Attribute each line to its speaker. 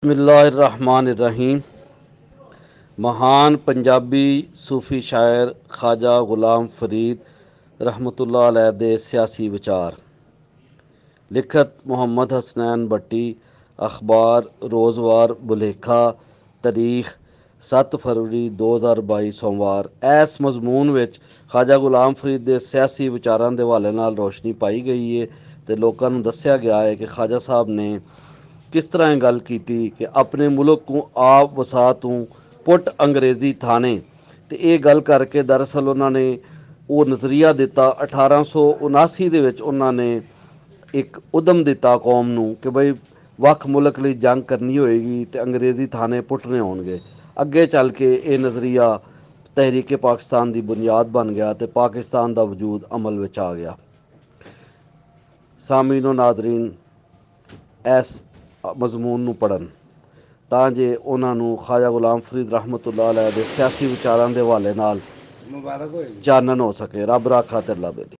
Speaker 1: बिस्मिल्लाहिर्रहमानिर्रहीम। महान पंजाबी सूफ़ी शायर ख्वाजा गुलाम फरीद रहमतुल्लाह अलैह दे सियासी विचार। लिखत मुहम्मद हसनैन भट्टी। अखबार रोज़वार बुलेखा। तारीख 7 फरवरी 2022 सोमवार। इस मजमून विच ख्वाजा गुलाम फरीद के सियासी विचारों के हवाले नाल रोशनी पाई गई है तो लोगों को दस्या गया है कि ख्वाजा साहब ने किस तरह गल की कि अपने मुल्क को आप वसा तू पुट अंग्रेज़ी थाने। तो ये गल करके दरअसल उन्होंने वो नज़रिया दिता 1879 दे विच उन्होंने एक उदम दिता कौम नू कि बई वख मुल्क लिए जंग करनी होएगी तो अंग्रेज़ी थाने पुटने होणगे। अगे चल के ये नज़रिया तहरीक पाकिस्तान की बुनियाद बन गया तो पाकिस्तान का वजूद अमल में आ गया। सामीनो नादरीन इस मजमून नू पढ़न तां जे उन्हां नू ख्वाजा गुलाम फरीद रहमतुल्लाह अलैह दे सियासी विचारों के हवाले नाल चानन हो सके। रब राखा ते अल्लाह बेली।